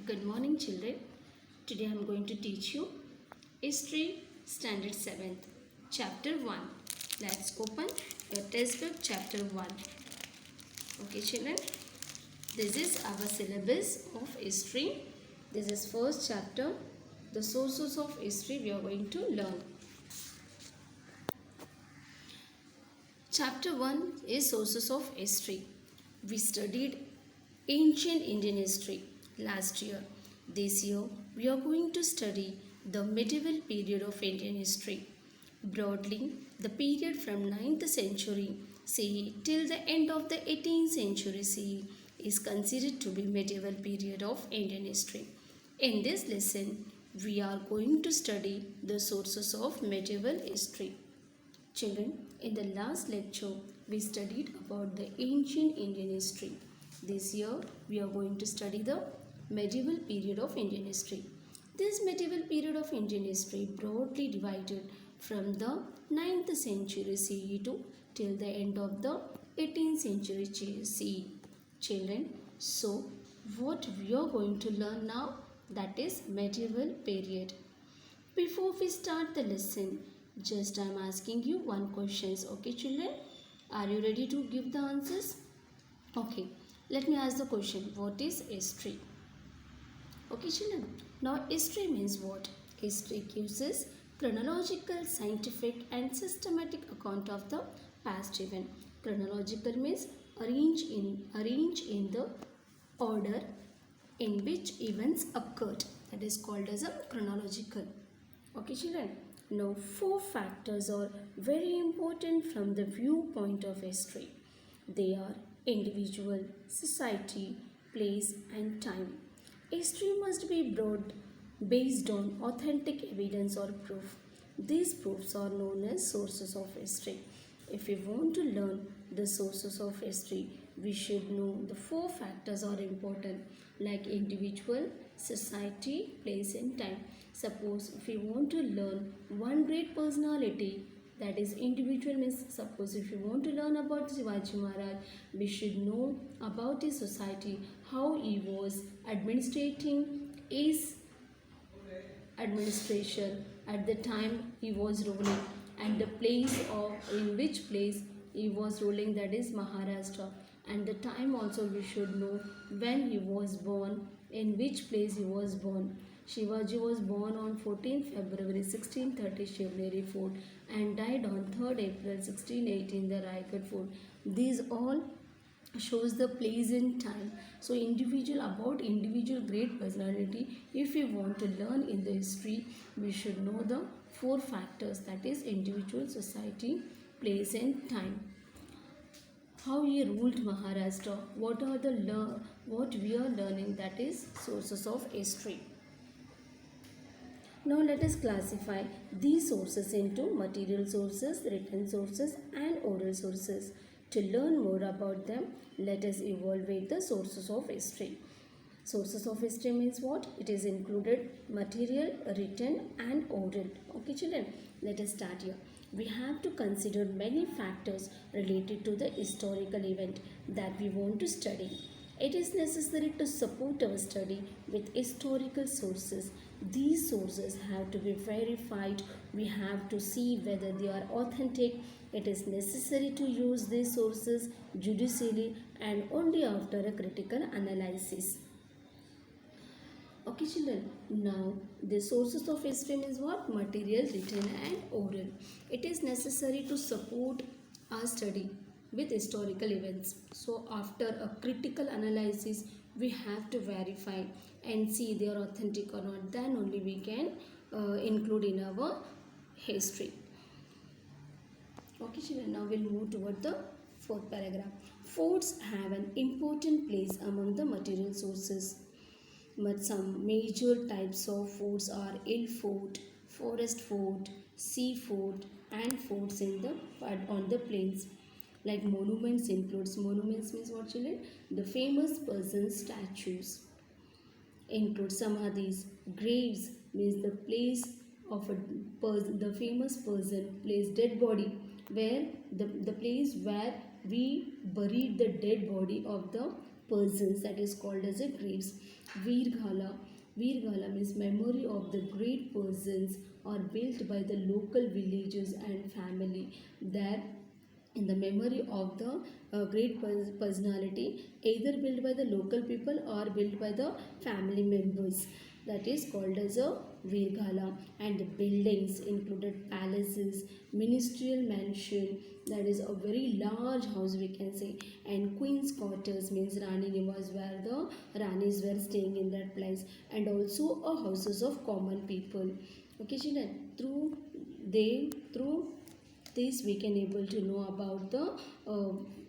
Good morning, children. Today I am going to teach you History Standard 7th, Chapter 1. Let's open your textbook, Chapter 1. Okay, children. This is our syllabus of history. This is first chapter. The sources of history we are going to learn. Chapter 1 is sources of history. We studied ancient Indian history last year. This year, we are going to study the medieval period of Indian history. Broadly, the period from 9th century CE till the end of the 18th century CE is considered to be medieval period of Indian history. In this lesson, we are going to study the sources of medieval history. Children, in the last lecture, we studied about the ancient Indian history. This year, we are going to study the medieval period of Indian history. This medieval period of Indian history broadly divided from the 9th century CE to till the end of the 18th century CE. Children, so what we are going to learn now, that is medieval period. Before we start the lesson, just I am asking you one question. Okay, children, are you ready to give the answers? Okay, let me ask the question. What is history? Okay, children. Now, history means what? History gives us chronological, scientific, and systematic account of the past event. Chronological means arrange in the order in which events occurred. That is called as a chronological. Okay, children. Now, four factors are very important from the viewpoint of history. They are individual, society, place, and time. History must be based on authentic evidence or proof. These proofs are known as sources of history. If we want to learn the sources of history, we should know the four factors are important, like individual, society, place, and time. Suppose if we want to learn one great personality, that is individual means, suppose if you want to learn about Shivaji Maharaj, we should know about his society, how he was administrating his administration at the time he was ruling, and the place of in which place he was ruling, that is Maharashtra, and the time also we should know when he was born, in which place he was born. Shivaji was born on 14th February 1630 Shivneri Fort and died on 3rd April 1618 the Raigad Fort. These all shows the place and time. So about individual great personality, if we want to learn in the history, we should know the four factors, that is individual, society, place, and time. How he ruled Maharashtra, what we are learning, that is sources of history. Now let us classify these sources into material sources, written sources, and oral sources. To learn more about them, let us evaluate the sources of history. Sources of history means what? It is included material, written, and oral. Okay, children, let us start here. We have to consider many factors related to the historical event that we want to study. It is necessary to support our study with historical sources. These sources have to be verified. We have to see whether they are authentic. It is necessary to use these sources judicially and only after a critical analysis. Okay, children, now the sources of history means what? Material, written, and oral. It is necessary to support our study with historical events. So after a critical analysis, we have to verify and see they are authentic or not. Then only we can include in our history. Okay, children, now we'll move toward the fourth paragraph. Forts have an important place among the material sources. But some major types of forts are hill fort, forest fort, sea fort, and forts on the plains. Like monuments includes, monuments means what, children? The famous person's statues. Include samadhis. Graves means the place of the famous person, place dead body, where the place where we buried the dead body of the persons, that is called as a graves. Veerghala. Veerghala means memory of the great persons are built by the local villagers and family. There in the memory of the great personality, either built by the local people or built by the family members, that is called as a Virgala. And the buildings included palaces, ministerial mansion, that is a very large house we can say, and queen's quarters means Rani Niwas where the Ranis were staying in that place, and also a houses of common people. Okay children, through this we can able to know about the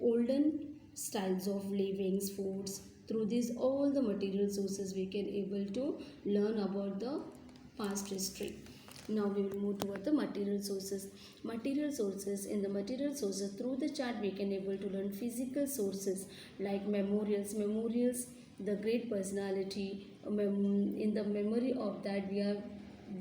olden styles of livings, foods. Through these all the material sources we can able to learn about the past history. Now we will move toward the material sources. Material sources, in the material sources through the chart we can able to learn physical sources like memorials, the great personality. In the memory of that we are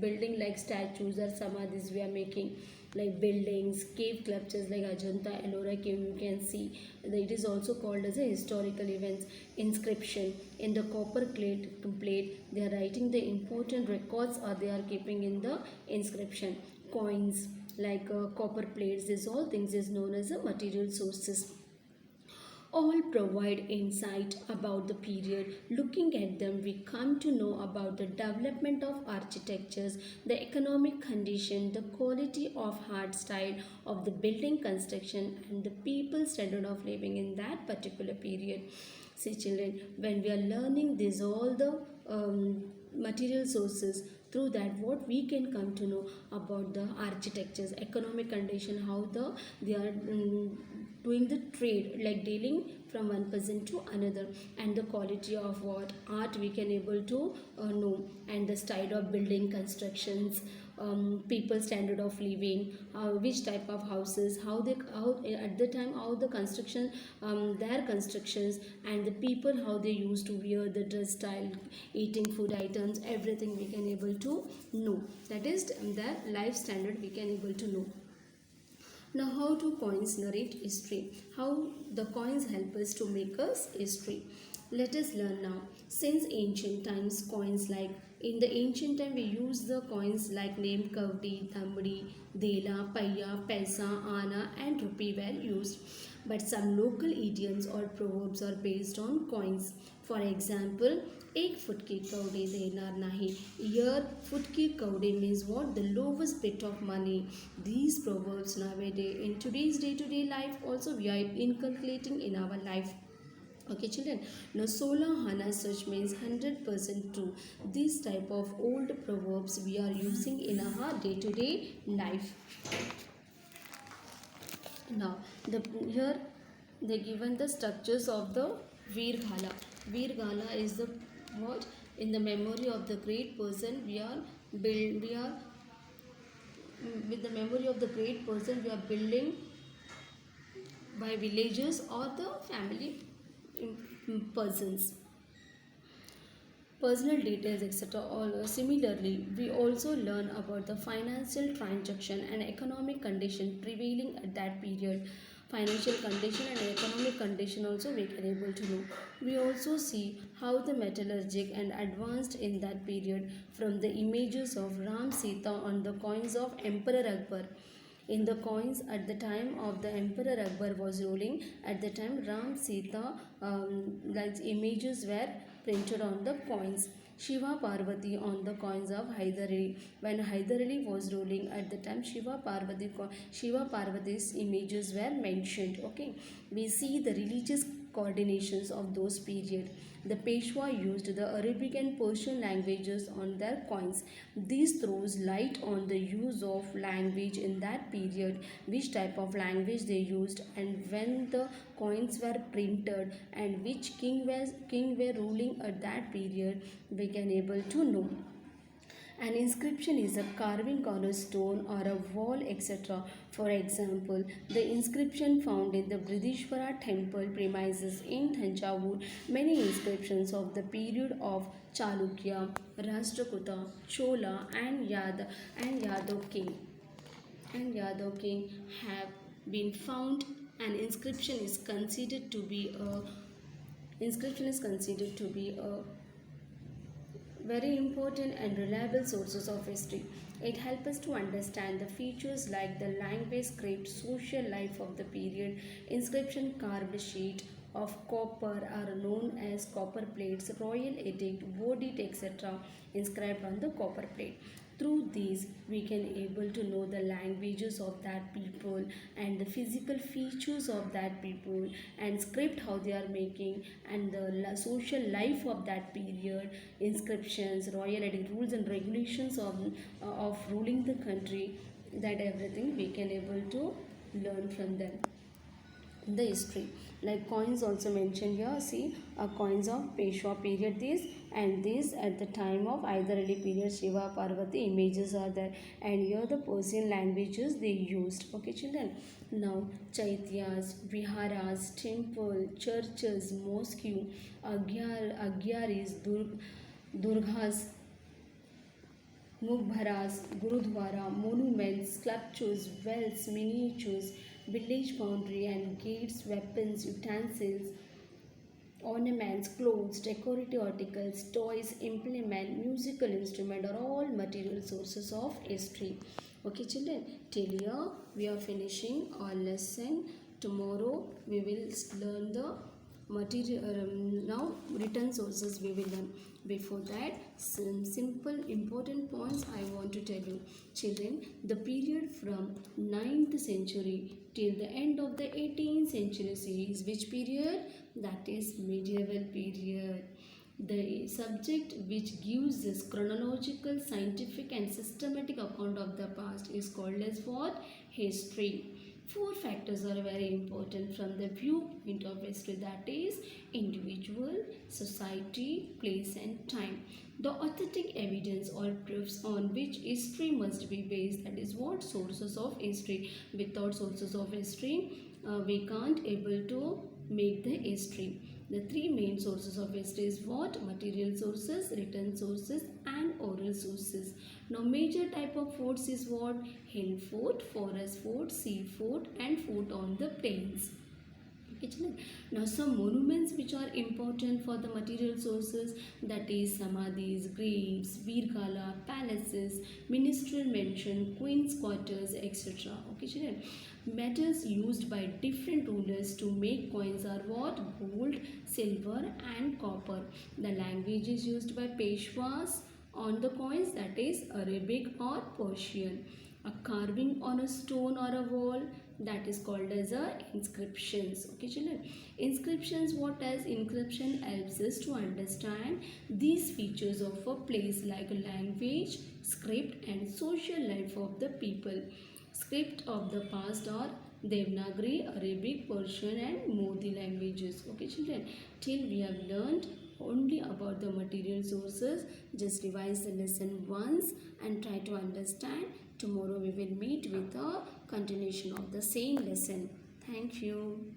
building like statues or samadhis we are making, like buildings, cave sculptures like Ajanta, Ellora cave you can see. It is also called as a historical events. Inscription, in the copper plate they are writing the important records or they are keeping in the inscription. Coins like copper plates, this all things is known as a material sources. All provide insight about the period. Looking at them, we come to know about the development of architectures, the economic condition, the quality of art style of the building construction, and the people's standard of living in that particular period. See children, when we are learning this all the material sources, through that what we can come to know about the architectures, economic condition, how they are doing the trade, like dealing from one person to another, and the quality of what art we can able to know, and the style of building constructions, people standard of living, which type of houses, how at the time how the construction, their constructions, and the people how they used to wear the dress style, eating food items, everything we can able to know, that is their life standard we can able to know. Now how do coins narrate history? How the coins help us to make us history? Let us learn now. Since ancient times, coins like in the ancient time we use the coins like name kavdi, thamdi, dela, paya, paisa, ana and rupee were used. But some local idioms or proverbs are based on coins. For example, एक foot की कौड़ी देना नहीं. Here, foot की कौड़ी means what? The lowest bit of money. These proverbs nowadays, in today's day-to-day life, also we are inculcating in our life. Okay children, now sola hana such means 100% true. These type of old proverbs we are using in our day-to-day life. Now here they given the structures of the Veerghala. Veerghala is the what? In the memory of the great person we are with the memory of the great person we are building by villagers or the family persons. Personal details etc. Similarly, we also learn about the financial transaction and economic condition prevailing at that period. Financial condition and economic condition also we can able to know. We also see how the metallurgic and advanced in that period from the images of Ram Sita on the coins of Emperor Akbar. In the coins at the time of the Emperor Akbar was ruling, at the time Ram Sita like images were printed on the coins. Shiva Parvati on the coins of Hyder Ali. When Hyder Ali was ruling at the time, Shiva Parvati's images were mentioned. Okay, we see the religious coordinations of those period. The Peshwa used the Arabic and Persian languages on their coins. This throws light on the use of language in that period, which type of language they used, and when the coins were printed, and which king were ruling at that period, we can able to know. An inscription is a carving on a stone or a wall, etc. For example, the inscription found in the Bridishwara temple premises in Thanjavur, many inscriptions of the period of Chalukya, Rashtrakuta, Chola and Yadav king have been found. An inscription is considered to be a Inscription is considered to be a very important and reliable sources of history. It helps us to understand the features like the language, script, social life of the period. Inscription carved sheet of copper are known as copper plates, royal edict, verdict, etc. inscribed on the copper plate. Through these we can able to know the languages of that people and the physical features of that people and script how they are making and the social life of that period, inscriptions, royal edict, rules and regulations of ruling the country, that everything we can able to learn from them. The history like coins also mentioned here, see coins of Peshwa period, this and this at the time of Hyder Ali period, Shiva Parvati images are there, and here the Persian languages they used. Okay children, now chaityas, viharas, temple, churches, mosque, agyaris, durgas, Mughbaras, Gurudwara, monuments, sculptures, wells, miniatures, village boundary and gates, weapons, utensils, ornaments, clothes, decorative articles, toys, implement, musical instrument are all material sources of history. Okay children, till here we are finishing our lesson. Tomorrow we will learn the material now written sources we will learn. Before that, some simple important points I want to tell you. Children, the period from 9th century till the end of the 18th century is which period? That is medieval period. The subject which gives this chronological, scientific and systematic account of the past is called as what? History. Four factors are very important from the viewpoint of history, that is individual, society, place and time. The authentic evidence or proofs on which history must be based, that is what? Sources of history. Without sources of history, we can't able to make the history. The three main sources of history is what? Material sources, written sources and oral sources. Now major type of forts is what? Hill fort, forest fort, sea fort and fort on the plains. Okay, now some monuments which are important for the material sources, that is samadhis, graves, virgala, palaces, ministerial mansion, queen's quarters, etc. Okay, children. Metals used by different rulers to make coins are what? Gold, silver and copper. The languages used by Peshwas on the coins, that is Arabic or Persian. A carving on a stone or a wall, that is called as a inscriptions. Okay children, inscriptions, what as inscription helps us to understand these features of a place like language, script and social life of the people. Script of the past are Devanagari, Arabic, Persian and Modi languages. Okay children, till we have learned only about the material sources, just revise the lesson once and try to understand. Tomorrow we will meet with a continuation of the same lesson. Thank you.